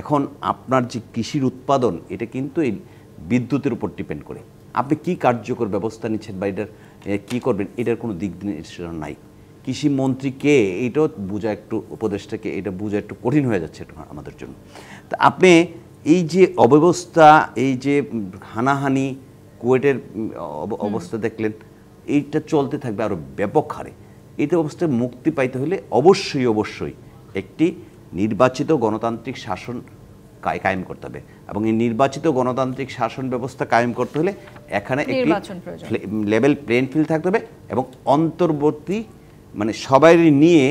এখন আপনার যে কৃষির উৎপাদন, এটা কিন্তু এই বিদ্যুতের উপর ডিপেন্ড করে। আপনি কি কার্যকর ব্যবস্থা নিচ্ছেন বা এটার কী করবেন, এটার কোনো দিক নির্দেশনা নাই। কৃষিমন্ত্রীকে এইটাও বোঝা একটু, উপদেষ্টাকে এটা বোঝা একটু কঠিন হয়ে যাচ্ছে আমাদের জন্য। তা আপনি এই যে অব্যবস্থা, এই যে হানাহানি, কুয়েটের অবস্থা দেখলেন, এইটা চলতে থাকবে আরও ব্যাপক হারে। এইটা অবস্থায় মুক্তি পাইতে হলে অবশ্যই একটি নির্বাচিত গণতান্ত্রিক শাসন কায়েম করতে হবে। এবং এই নির্বাচিত গণতান্ত্রিক শাসন ব্যবস্থা কায়েম করতে হলে এখানে একটি লেভেল প্লেইং ফিল্ড থাকতে হবে এবং অন্তর্বর্তী মানে সবাই নিয়ে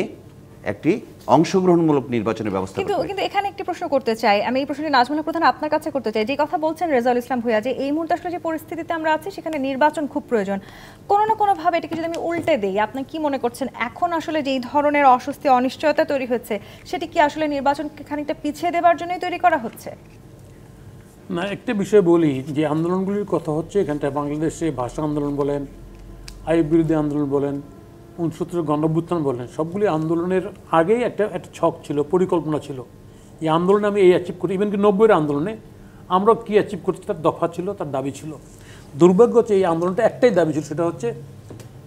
একটি অংশগ্রহণমূলক নির্বাচনের ব্যবস্থা। কিন্তু এখানে একটি প্রশ্ন করতে চাই আমি, এই প্রশ্নটি নাজমুল প্রধান আপনার কাছে করতে চাই। যে কথা বলছেন রেজাউল ইসলাম ভূঁইয়া, যে এই মুহূর্তে আসলে যে পরিস্থিতিতে আমরা আছি সেখানে নির্বাচন খুব প্রয়োজন, কোনো না কোনোভাবে এটাকে যদি আমি উল্টে দিই, আপনি কি মনে করছেন এখন আসলে যেই ধরনের অস্বস্তি অনিশ্চয়তা তৈরি হচ্ছে, সেটি কি আসলে নির্বাচনকে খানিকটা পিছিয়ে দেওয়ার জন্যই তৈরি করা হচ্ছে? না, একটা বিষয় বলি, যে আন্দোলনগুলির কথা হচ্ছে এখানটায় বাংলাদেশে ভাষা আন্দোলন বলেন, আইয়ুব বিরোধী আন্দোলন বলেন, 69 গণঅভ্যুত্থান বলেন, সবগুলি আন্দোলনের আগেই একটা ছক ছিল, পরিকল্পনা ছিল। এই আন্দোলনে আমি এই অ্যাচিভ করি, ইভেন কি 90-এর আন্দোলনে আমরা কি অ্যাচিভ করছি তার দফা ছিল, তার দাবি ছিল। দুর্ভাগ্য হচ্ছে এই আন্দোলনটা একটাই দাবি ছিল, সেটা হচ্ছে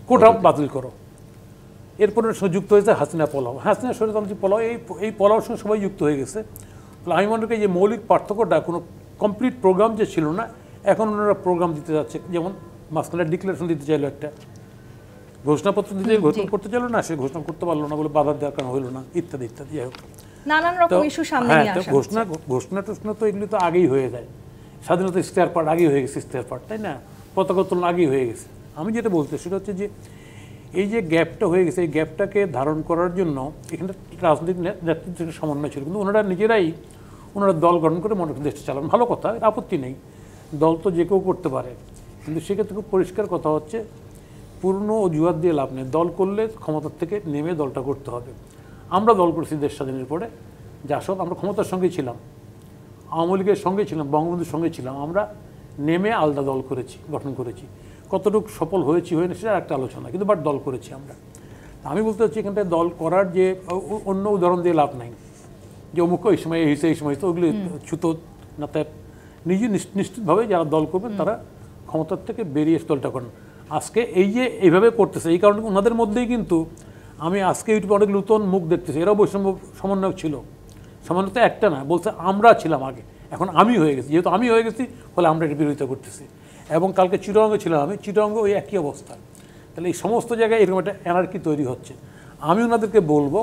কোটা বাতিল করো। এরপরে যুক্ত হয়েছে হাসিনা পলাও, হাসিনা স্বৈরতন্ত্রী পলাও, এই পলাওর সঙ্গে সবাই যুক্ত হয়ে গেছে। আমি মনে করি যে মৌলিক পার্থক্যটা কোনো কমপ্লিট প্রোগ্রাম যে ছিল না, এখন ওনারা প্রোগ্রাম দিতে যাচ্ছে। যেমন মাঝখানে ডিক্লারেশন দিতে চাইলো, একটা ঘোষণাপত্র দিতে ঘোষণা করতে চাইলো না, সে ঘোষণা করতে পারলো না বলে বাধা দেওয়ার কারণ হইলো না, ইত্যাদি ইত্যাদি। যাই হোক, নানান রকম ইস্যু সামনে নিয়ে আসা হচ্ছে। ঘোষণা টোষণা তো এগুলি তো আগেই হয়ে যায়। স্বাধীনতা ইশতেহার পাঠ আগেই হয়ে গেছে, ইশতেহার পাঠ, তাই না? পতাকা উত্তোলন আগেই হয়ে গেছে। আমি যেটা বলতে সেটা হচ্ছে যে এই যে গ্যাপটা হয়ে গেছে, এই গ্যাপটাকে ধারণ করার জন্য এখানে রাজনৈতিক নেতৃত্বের সমন্বয় ছিল, কিন্তু ওনারা নিজেরাই দল গঠন করে মনে দেশটা চালান। ভালো কথা, আপত্তি নেই, দল তো যে কেউ করতে পারে। কিন্তু সেক্ষেত্রে খুব পরিষ্কার কথা হচ্ছে, পূর্ণ অজুহাত দিয়ে লাভ নেই। দল করলে ক্ষমতার থেকে নেমে দলটা করতে হবে। আমরা দল করেছি দেশ স্বাধীনের পরে, জাসদ আমরা ক্ষমতার সঙ্গেই ছিলাম, আওয়ামী লীগের সঙ্গে ছিলাম, বঙ্গবন্ধুর সঙ্গে ছিলাম, আমরা নেমে আলাদা দল করেছি, গঠন করেছি। কতটুকু সফল হয়েছি হয় না সেটা একটা আলোচনা, কিন্তু বাট দল করেছি আমরা। আমি বলতে চাচ্ছি এখানটায় দল করার যে অন্য উদাহরণ দিয়ে লাভ নাই, যে অমুক এই সময় এই সময় তো ওগুলি ছুতো না, তার নিজে নিশ্চিতভাবে যারা দল করবেন তারা ক্ষমতার থেকে বেরিয়ে এসে দলটা করেন। আজকে এই যে এইভাবে করতেছে, এই কারণে ওনাদের মধ্যেই কিন্তু আমি আজকে ইউটিউবে অনেক নতুন মুখ দেখতেছি, এরাও বৈষম্য সমন্বয়ক ছিল। সমন্বয় একটা না, বলছে আমরা ছিলাম আগে, এখন আমি হয়ে গেছি, যেহেতু আমি হয়ে গেছি ফলে আমরা এটা বিরোধিতা করতেছি। এবং কালকে চিটাগংয়ে ছিলাম আমি, চিটাগংয়ে ওই একই অবস্থা। তাহলে এই সমস্ত জায়গায় এরকম একটা এনার্কি তৈরি হচ্ছে। আমি ওনাদেরকে বলবো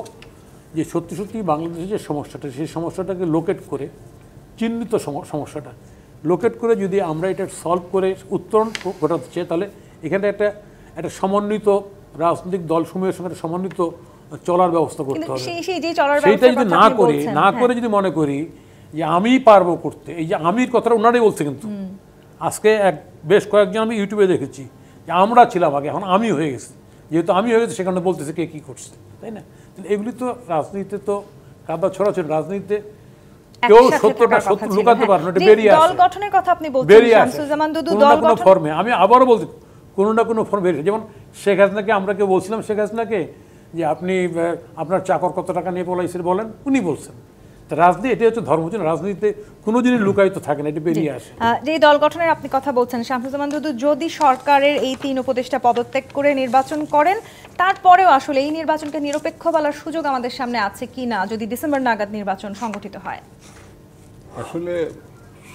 যে সত্যি সত্যি বাংলাদেশের যে সমস্যাটা, সেই সমস্যাটাকে লোকেট করে, চিহ্নিত সমস্যাটা লোকেট করে যদি আমরা এটা সলভ করে উত্তরণ ঘটাতে চাই, তাহলে এখানে একটা সমন্বিত রাজনৈতিক দলসমূহের সঙ্গে একটা সমন্বিত চলার ব্যবস্থা করতে হবে। সেইটা যদি না করে যদি মনে করি যে আমি পারবো করতে, এই যে আমির কথাটা ওনারাই বলছে, কিন্তু আজকে বেশ কয়েকজন আমি ইউটিউবে দেখেছি যে আমরা ছিলাম আগে, এখন আমি হয়ে গেছি, যেহেতু আমি হয়ে গেছি সেখানে বলতেছে কে কী করছে, তাই না? এগুলি তো রাজনীতিতে তো কাদা ছড়াছড়ি, রাজনীতিতে কেউ সত্যটা সত্য লুকাতে পারে না, এটা বেরিয়ে আসে। দল গঠনের কথা আপনি বলছেন শামসুজ্জামান দুদু, দল গঠন ফর্মে আমি আবারও বলছি, কোনো না কোনো ফর্ম বেরিয়ে, যেমন শেখ হাসিনাকে আমরা কেউ বলছিলাম, শেখ হাসিনাকে যে আপনি আপনার চাকর কত টাকা নিয়ে পলাইছেন বলেন, উনি বলছেন। রাজনীতি এটা হচ্ছে ধর্ম, রাজনীতিতে কোনো জিনিস লুকায়িত থাকে না, এটা বেরিয়ে আসে। যে দল গঠনের আপনি কথা বলছেন শামসুজ্জামান দুদু, যদি সরকারের এই 3 উপদেষ্টা পদত্যাগ করে নির্বাচন করেন, তারপরেও আসলে এই নির্বাচনকে নিরপেক্ষ বলার সুযোগ আমাদের সামনে আছে কি না, যদি ডিসেম্বর নাগাদ নির্বাচন সংগঠিত হয়? আসলে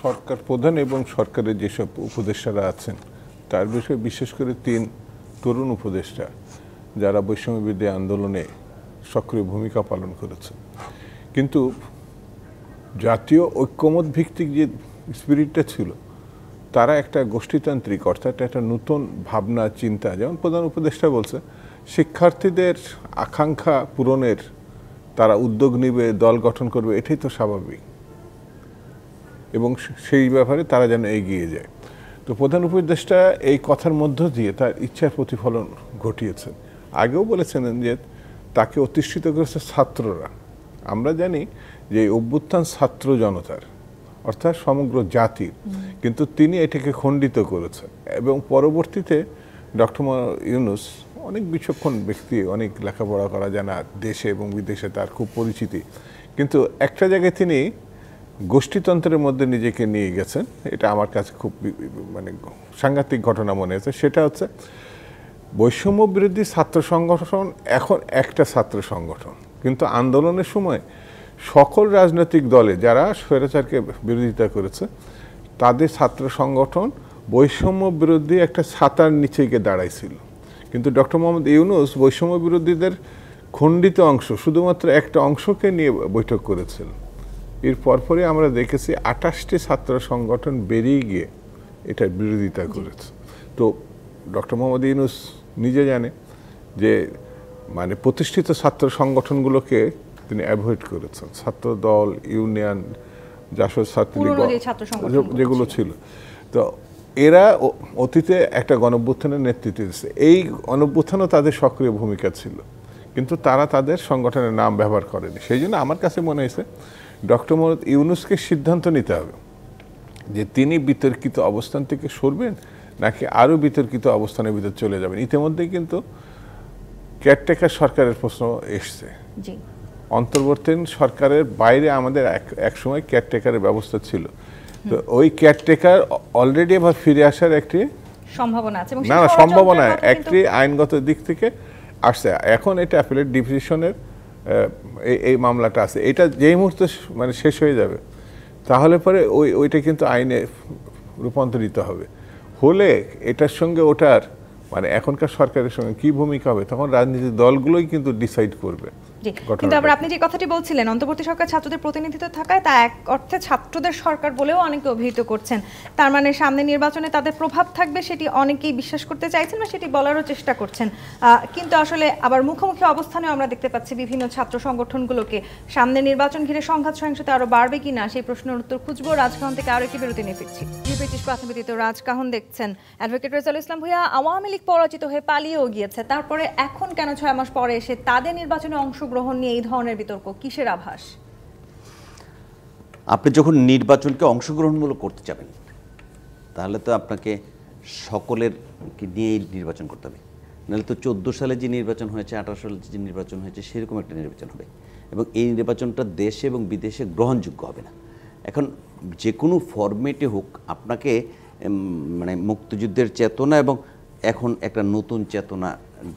সরকার প্রধান এবং সরকারের যেসব উপদেষ্টারা আছেন তার বিষয়ে বিশেষ করে 3 তরুণ উপদেষ্টা যারা বৈষম্য বিরোধী আন্দোলনে সক্রিয় ভূমিকা পালন করেছে, কিন্তু জাতীয় ঐক্যমত ভিত্তিক যে স্পিরিটটা ছিল, তারা একটা গোষ্ঠীতান্ত্রিক অর্থাৎ একটা নতুন ভাবনা চিন্তা, যেমন প্রধান উপদেষ্টা বলছে শিক্ষার্থীদের আকাঙ্ক্ষা পূরণের তারা উদ্যোগ নেবে, দল গঠন করবে, এটাই তো স্বাভাবিক, এবং সেই ব্যাপারে তারা যেন এগিয়ে যায়। তো প্রধান উপদেষ্টা এই কথার মধ্য দিয়ে তার ইচ্ছার প্রতিফলন ঘটিয়েছেন। আগেও বলেছেন যে তাকে অতিষ্ঠিত করেছে ছাত্ররা। আমরা জানি যে অভ্যুত্থান ছাত্র জনতার, অর্থাৎ সমগ্র জাতির, কিন্তু তিনি এটাকে খণ্ডিত করেছেন। এবং পরবর্তীতে ডক্টর ইউনূস অনেক বিচক্ষণ ব্যক্তি, অনেক লেখাপড়া করা জানা, দেশে এবং বিদেশে তার খুব পরিচিতি, কিন্তু একটা জায়গায় তিনি গোষ্ঠীতন্ত্রের মধ্যে নিজেকে নিয়ে গেছেন। এটা আমার কাছে খুব মানে সাংঘাতিক ঘটনা মনে হয়েছে। সেটা হচ্ছে বৈষম্য বিরোধী ছাত্র সংগঠন এখন একটা ছাত্র সংগঠন, কিন্তু আন্দোলনের সময় সকল রাজনৈতিক দলে যারা স্বৈরাচারকে বিরোধিতা করেছে তাদের ছাত্র সংগঠন বৈষম্য বিরোধী একটা ছাতার নিচে গিয়ে দাঁড়াইছিল। কিন্তু ডক্টর মোহাম্মদ ইউনূস বৈষম্য বিরোধীদের খণ্ডিত অংশ, শুধুমাত্র একটা অংশকে নিয়ে বৈঠক করেছিল। এর পরপরই আমরা দেখেছি 28টি ছাত্র সংগঠন বেরিয়ে গিয়ে এটার বিরোধিতা করেছে। তো ডক্টর মোহাম্মদ ইউনূস নিজে জানে যে মানে প্রতিষ্ঠিত ছাত্র সংগঠনগুলোকে তিনি অ্যাভয়েড করেছেন, ছাত্র দল, ইউনিয়ন, জাসদ ছাত্রলীগ যেগুলো ছিল। তো এরা অতীতে একটা গণঅভ্যুত্থানের নেতৃত্ব দিচ্ছে, এই গণঅভ্যুত্থানও তাদের সক্রিয় ভূমিকা ছিল, কিন্তু তারা তাদের সংগঠনের নাম ব্যবহার করেনি। সেই জন্য আমার কাছে মনে হয়েছে ডক্টর মোহাম্মদ ইউনূসকে সিদ্ধান্ত নিতে হবে যে তিনি বিতর্কিত অবস্থান থেকে সরবেন নাকি আরও বিতর্কিত অবস্থানের ভিতর চলে যাবেন। ইতিমধ্যেই কিন্তু কেয়ারটেকার সরকারের প্রশ্ন এসছে। অন্তর্বর্তী সরকারের বাইরে আমাদের এক সময় কেয়ারটেকারের ব্যবস্থা ছিল, তো ওই কেয়ারটেকার অলরেডি আবার ফিরে আসার একটি সম্ভাবনা আছে। না না সম্ভাবনা একটি আইনগত দিক থেকে আসছে। এখন এটা অ্যাপিলেট ডিভিশনের এই মামলাটা আছে, এটা যেই মুহূর্তে মানে শেষ হয়ে যাবে তাহলে পরে ওইটা কিন্তু আইনে রূপান্তরিত হবে। হলে এটার সঙ্গে ওটার মানে এখনকার সরকারের সঙ্গে কি ভূমিকা হবে তখন রাজনীতিক দলগুলোই কিন্তু ডিসাইড করবে। কিন্তু আবার আপনি যে কথাটি বলছিলেন অন্তর্বর্তী সরকার ছাত্রদের প্রতিনিধিত্ব থাকায় তা এক অর্থে ছাত্রদের সরকার বলেও অনেকে অভিহিত করছেন, তার মানে সামনে নির্বাচনে তাদের প্রভাব থাকবে সেটি অনেকেই বিশ্বাস করতে চাইছেন বা সেটি বলারও চেষ্টা করছেন। কিন্তু আসলে আবার মুখোমুখি অবস্থানেও আমরা দেখতে পাচ্ছি বিভিন্ন ছাত্র সংগঠনগুলোকে। সামনে নির্বাচন ঘিরে সংঘাত সহিংসতা আরো বাড়বে কিনা সেই প্রশ্নের উত্তর খুঁজবো। রাজকাহন থেকে আরো একটি বিরতি নিয়ে ফিরছি। ব্রিটিশ প্রাথমিক রাজকাহন দেখছেন। অ্যাডভোকেট রেজাউল ইসলাম ভূঁইয়া, আওয়ামী লীগ পরাজিত হয়ে পালিয়েও গিয়েছে, তারপরে এখন কেন 6 মাস পরে এসে তাদের নির্বাচনে অংশগ্রহণ নিয়ে এই ধরনের বিতর্ক, কিসের আভাস? আপনি যখন নির্বাচনকে অংশগ্রহণমূলক করতে যাবেন তাহলে তো আপনাকে সকলের নিয়েই নির্বাচন করতে হবে, নাহলে তো 14 সালে যে নির্বাচন হয়েছে, 18 সালে যে নির্বাচন হয়েছে সেরকম একটা নির্বাচন হবে এবং এই নির্বাচনটা দেশে এবং বিদেশে গ্রহণযোগ্য হবে না। এখন যে কোনো ফরম্যাটে হোক আপনাকে মানে মুক্তিযুদ্ধের চেতনা এবং এখন একটা নতুন চেতনা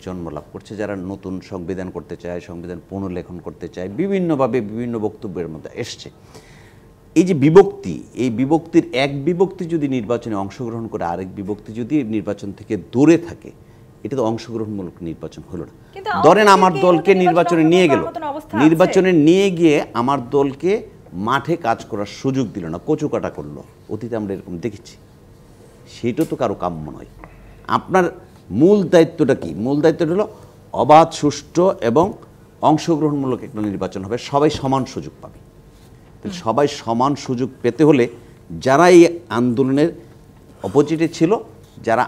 জন্ম লাভ করছে, যারা নতুন সংবিধান করতে চায়, সংবিধান পুনর্লেখন করতে চায়, বিভিন্নভাবে বিভিন্ন বক্তব্যের মধ্যে এসছে। এই যে বিভক্তি, এই বিভক্তির এক বিভক্তি যদি নির্বাচনে অংশগ্রহণ করে, আরেক বিভক্তি যদি নির্বাচন থেকে দূরে থাকে, এটা তো অংশগ্রহণমূলক নির্বাচন হলো না। ধরেন আমার দলকে নির্বাচনে নিয়ে গেল, নির্বাচনে নিয়ে গিয়ে আমার দলকে মাঠে কাজ করার সুযোগ দিল না, কচুকাটা করলো, অতীতে আমরা এরকম দেখেছি। সেটা তো কারো কাম্য নয়। আপনার মূল দায়িত্বটা কি? মূল দায়িত্বটা হলো অবাধ, সুষ্ঠু এবং অংশগ্রহণমূলক একটা নির্বাচন হবে, সবাই সমান সুযোগ পাবে। সবাই সমান সুযোগ পেতে হলে যারা এই আন্দোলনের অপোজিটে ছিল, যারা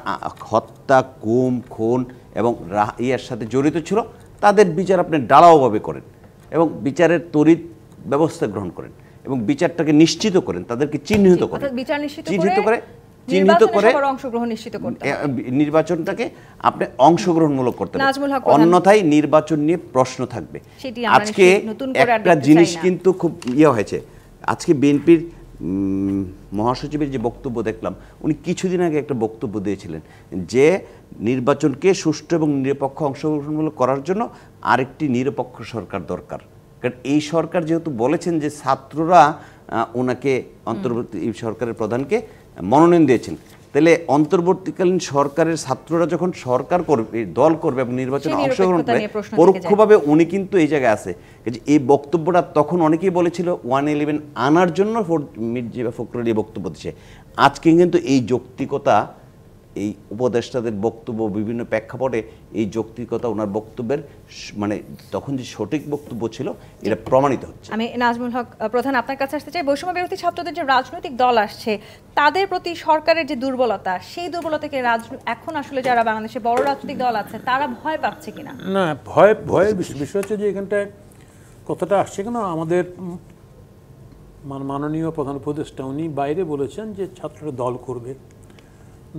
হত্যা, গুম, খুন এবং ইয়ার সাথে জড়িত ছিল, তাদের বিচার আপনি ঢালাওভাবে করেন এবং বিচারের তড়িৎ ব্যবস্থা গ্রহণ করেন এবং বিচারটাকে নিশ্চিত করেন, তাদেরকে চিহ্নিত করেন, নির্বাচনটাকে আপনি অংশগ্রহণমূলক করতে পারেন। অন্যথায় নির্বাচন নিয়ে প্রশ্ন থাকবে। আজকে একটা জিনিস কিন্তু খুব হয়েছে, আজকে বিএনপির মহাসচিবের যে বক্তব্য দেখলাম, উনি কিছুদিন আগে একটা বক্তব্য দিয়েছিলেন যে নির্বাচনকে সুষ্ঠু এবং নিরপেক্ষ অংশগ্রহণমূলক করার জন্য আরেকটি নিরপেক্ষ সরকার দরকার। কারণ এই সরকার যেহেতু বলেছেন যে ছাত্ররা ওনাকে অন্তর্বর্তী সরকারের প্রধানকে মনোনয়ন দিয়েছেন, তাহলে অন্তর্বর্তীকালীন সরকারের ছাত্ররা যখন সরকার করবে, দল করবে এবং নির্বাচনে অংশগ্রহণ করে, পরোক্ষভাবে উনি কিন্তু এই জায়গায় আছে। এই বক্তব্যটা তখন অনেকেই বলেছিল 111 আনার জন্য মির্জা ফখরুল এই বক্তব্য দিচ্ছে। আজকে কিন্তু এই যৌক্তিকতা, এই উপদেষ্টাদের বক্তব্য বিভিন্ন প্রেক্ষাপটে এই যৌক্তিকতা ওনার বক্তব্যের মানে তখন যে সঠিক বক্তব্য ছিল এটা প্রমাণিত হচ্ছে। আমি নাজমুল হক প্রধান আপনার কাছে আসতে চাই। বৈষম্য বিরোধী ছাত্রদের যে রাজনৈতিক দল আসছে, তাদের প্রতি সরকারের যে দুর্বলতা, সেই দুর্বলতাকে এখন আসলে যারা বাংলাদেশে বড় রাজনৈতিক দল আছে তারা ভয় পাচ্ছে কিনা? না, ভয়ের বিষয় হচ্ছে যে এখানটায় কথাটা আসছে কেন, আমাদের মাননীয় প্রধান উপদেষ্টা উনি বাইরে বলেছেন যে ছাত্ররা দল করবে।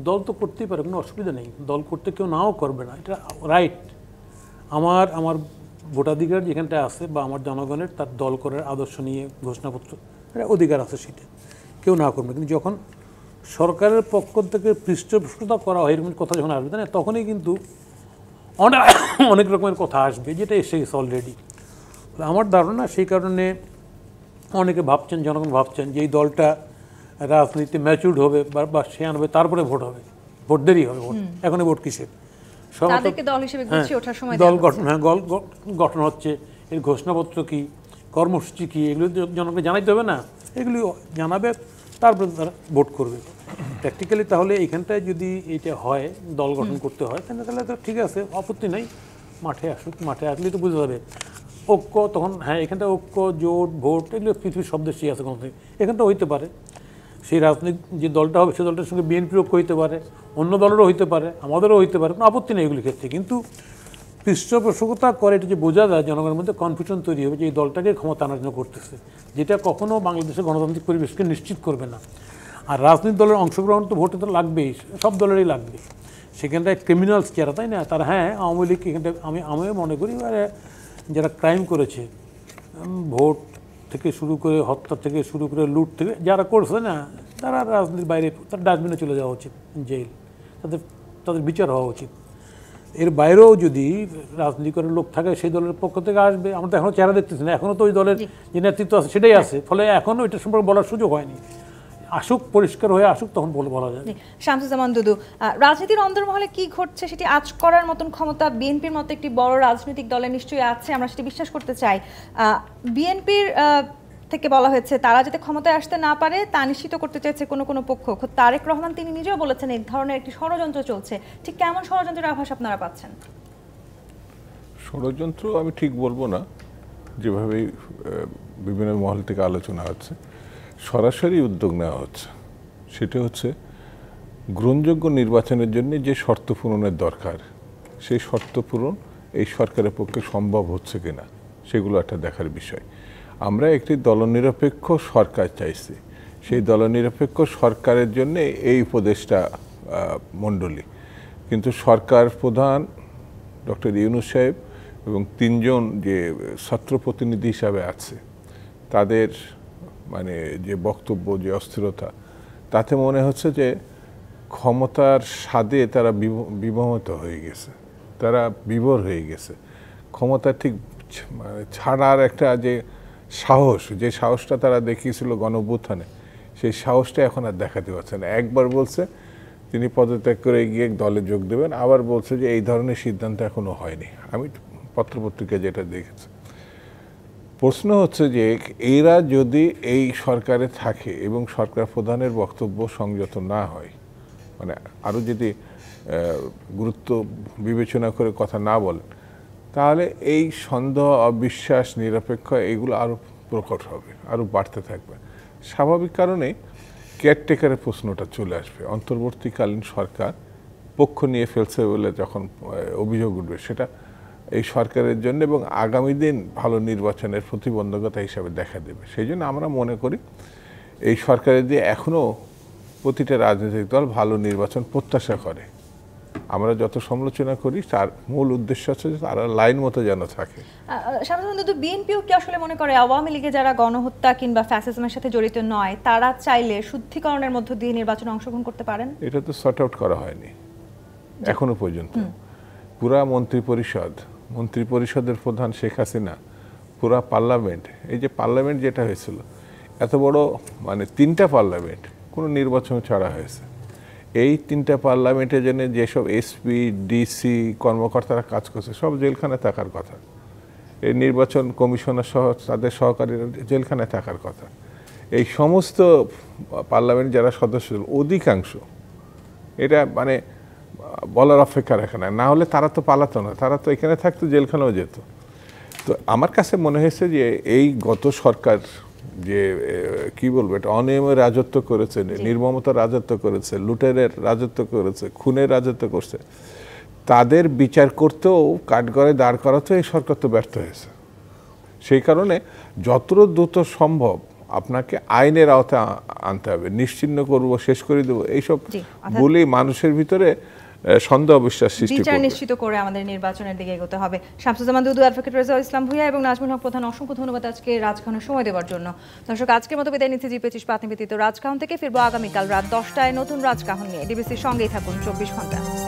দল তো করতেই পারে, কোনো অসুবিধা নেই, দল করতে কেউ নাও করবে না, এটা রাইট। আমার ভোটাধিকার যেখানটা আছে বা আমার জনগণের তার দল করার আদর্শ নিয়ে ঘোষণাপত্র অধিকার আছে, সেটা কেউ না করবে। কিন্তু যখন সরকারের পক্ষ থেকে পৃষ্ঠপোষকতা করা হয় এরকম কথা যখন আসবে না, তখনই কিন্তু অনেক রকমের কথা আসবে, যেটা এসে গেছে অলরেডি। আমার ধারণা সেই কারণে অনেকে ভাবছেন, জনগণ ভাবছেন যে এই দলটা রাজনীতি ম্যাচুরড হবে বা শেয়ান হবে, তারপরে ভোট হবে, ভোট দেরি হবে, ভোট এখনই ভোট কিসের, দল গঠন হচ্ছে, এর ঘোষণাপত্র কি, কর্মসূচি কি, এগুলো জনগণকে জানাইতে হবে না, এগুলি জানাবে, তারপরে তারা ভোট করবে প্র্যাকটিক্যালি। তাহলে এইখানটায় যদি এটা হয়, দল গঠন করতে হয়, তাহলে তো ঠিক আছে, আপত্তি নাই, মাঠে আসুক, মাঠে আসলে তো বুঝতে হবে ঐক্য। তখন হ্যাঁ, এখানটা ঐক্য, জোট, ভোট এগুলো পৃথিবীর সব দেশেই আছে, কোনো এখানটা হইতে পারে। সেই রাজনৈতিক যে দলটা হবে সেই দলটার সঙ্গে বিএনপির ঐক্য হইতে পারে, অন্য দলেরও হইতে পারে, আমাদেরও হইতে পারে, কোনো আপত্তি নেই এগুলির ক্ষেত্রে। কিন্তু পৃষ্ঠপোষকতা করে এটা যে বোঝা যায়, জনগণের মধ্যে কনফিউশন তৈরি হবে যে এই দলটাকে ক্ষমতা আনার জন্য করতেছে, যেটা কখনো বাংলাদেশের গণতান্ত্রিক পরিবেশকে নিশ্চিত করবে না। আর রাজনৈতিক দলের অংশগ্রহণ তো ভোটে তো লাগবেই, সব দলেরই লাগবে। সেখানটায় ক্রিমিনালস যারা, তাই না, তারা হ্যাঁ আওয়ামী লীগ এখানটা আমিও মনে করি যারা ক্রাইম করেছে, ভোট থেকে শুরু করে, হত্যা থেকে শুরু করে, লুট থেকে যারা করছে না, তারা রাজনীতির বাইরে, তার ডাস্টবিনে চলে যাওয়া উচিত, জেল, তাদের বিচার হওয়া উচিত। এর বাইরেও যদি রাজনীতি করার লোক থাকে, সেই দলের পক্ষ থেকে আসবে। আমরা তো এখনও চেহারা দেখতেছি না, এখনও তো ওই দলের যে নেতৃত্ব আছে সেটাই আছে, ফলে এখনও এটা সম্পর্কে বলার সুযোগ হয়নি। আসুক, পরিষ্কার হয়ে আসুক, তখন বলা যায়। শামসুজ্জামান দুদু, রাজনীতির অন্দরমহলে কি ঘটছে সেটি আঁচ করার মতন ক্ষমতা বিএনপির মতো একটি বড় রাজনৈতিক দলের নিশ্চয়ই আছে, আমরা সেটি বিশ্বাস করতে চাই। বিএনপির থেকে বলা হয়েছে তারা যাতে ক্ষমতায় আসতে না পারে তা নিশ্চিত করতে চাইছে কোনো কোনো পক্ষ। তারেক রহমান তিনি নিজেও বলেছেন এই ধরনের একটি ষড়যন্ত্র চলছে। ঠিক কেমন ষড়যন্ত্রের আভাস আপনারা পাচ্ছেন? ষড়যন্ত্র আমি ঠিক বলবো না, যেভাবে বিভিন্ন মহল থেকে আলোচনা হচ্ছে, সরাসরি উদ্যোগ নেওয়া হচ্ছে। সেটা হচ্ছে গ্রহণযোগ্য নির্বাচনের জন্য যে শর্ত পূরণের দরকার, সেই শর্ত পূরণ এই সরকারের পক্ষে সম্ভব হচ্ছে কিনা, সেগুলো একটা দেখার বিষয়। আমরা একটি দলনিরপেক্ষ সরকার চাইছি, সেই দলনিরপেক্ষ সরকারের জন্য এই উপদেষ্টা মণ্ডলী, কিন্তু সরকার প্রধান ডক্টর ইউনূস সাহেব এবং 3জন যে ছাত্র প্রতিনিধি হিসাবে আছে, তাদের মানে যে বক্তব্য, যে অস্থিরতা, তাতে মনে হচ্ছে যে ক্ষমতার স্বাদে তারা বিমোহিত হয়ে গেছে, তারা বিভোর হয়ে গেছে। ক্ষমতা ঠিক মানে ছাড়ার একটা যে সাহস, যে সাহসটা তারা দেখিয়েছিল গণঅভ্যুত্থানে, সেই সাহসটা এখন আর দেখাতে পারছে না। একবার বলছে তিনি পদত্যাগ করে গিয়ে দলে যোগ দেবেন, আবার বলছে যে এই ধরনের সিদ্ধান্ত এখনো হয়নি। আমি পত্রপত্রিকায় যেটা দেখেছি, প্রশ্ন হচ্ছে যে এরা যদি এই সরকারে থাকে এবং সরকার প্রধানের বক্তব্য সংযত না হয়, মানে আরও যদি গুরুত্ব বিবেচনা করে কথা না বলেন, তাহলে এই সন্দেহ, অবিশ্বাস, নিরপেক্ষ এগুলো আরও প্রকট হবে, আরও বাড়তে থাকবে। স্বাভাবিক কারণে কেয়ারটেকারের প্রশ্নটা চলে আসবে। অন্তর্বর্তীকালীন সরকার পক্ষ নিয়ে ফেলছে বলে যখন অভিযোগ উঠবে, সেটা এই সরকারের জন্য এবং আগামী দিন ভালো নির্বাচনের প্রতিবন্ধকতা হিসাবে দেখা দেবে। সেই জন্য আমরা মনে করি এই সরকারের দিয়ে এখনও প্রতিটা রাজনৈতিক দল ভালো নির্বাচন প্রত্যাশা করে। আমরা যত সমালোচনা করি তার মূল উদ্দেশ্য হচ্ছে যে তারা লাইন মতো যেন থাকে। সাধারণত বিএনপিও কি আসলে মনে করে আওয়ামী লীগে যারা গণহত্যা কিংবা ফ্যাসিজমের সাথে জড়িত নয়, তারা চাইলে শুদ্ধিকরণের মধ্য দিয়ে নির্বাচনে অংশগ্রহণ করতে পারেন? এটা তো সর্ট আউট করা হয়নি এখনো পর্যন্ত। পুরা মন্ত্রী পরিষদের প্রধান শেখ হাসিনা, পুরা পার্লামেন্ট, এই যে পার্লামেন্ট যেটা হয়েছিল, এত বড় মানে 3টা পার্লামেন্ট কোনো নির্বাচন ছাড়া হয়েছে। এই 3টা পার্লামেন্টে জন্য যেসব এসপি, ডিসি কর্মকর্তারা কাজ করছে সব জেলখানায় থাকার কথা। এই নির্বাচন কমিশনার সহ তাদের সহকারীরা জেলখানায় থাকার কথা। এই সমস্ত পার্লামেন্ট যারা সদস্য, অধিকাংশ, এটা মানে বলার অপেক্ষা রাখে না। না হলে তারা তো পালাতো না, তারা তো এখানে থাকতো, জেলখানাও যেত। তো আমার কাছে মনে হয়েছে যে এই গত সরকার যে কি বলবো, এটা অনিয়মের রাজত্ব করেছে, নির্মমতার রাজত্ব করেছে, লুটেরের রাজত্ব করেছে, খুনের রাজত্ব করছে, তাদের বিচার করতেও কাঠগড়ায় দাঁড় করাতেও এই সরকার তো ব্যর্থ হয়েছে। সেই কারণে যত দ্রুত সম্ভব আপনাকে আইনের আওতায় আনতে হবে। নিশ্চিহ্ন করব, শেষ করে দেবো, এইসব বলেই মানুষের ভিতরে সন্দেহ অবিশ্বাস সৃষ্টি করবে। বিচার নিশ্চিত করে আমাদের নির্বাচনের দিকে এগোতে হবে। শামসুজ্জামান দুদু, অ্যাডভোকেট রেজাউল ইসলাম ভূঁইয়া এবং নাজমুল হক প্রধান, অসংখ্য ধন্যবাদ আজকে রাজকাহনের সময় দেওয়ার জন্য। দর্শক, আজকের মতো বিদায় নিচ্ছি জি25 নিবেদিত রাজকাহন থেকে। ফিরবো আগামীকাল রাত 10টায় নতুন রাজকাহন নিয়ে। ডিবিসির সঙ্গেই থাকুন 24 ঘন্টা।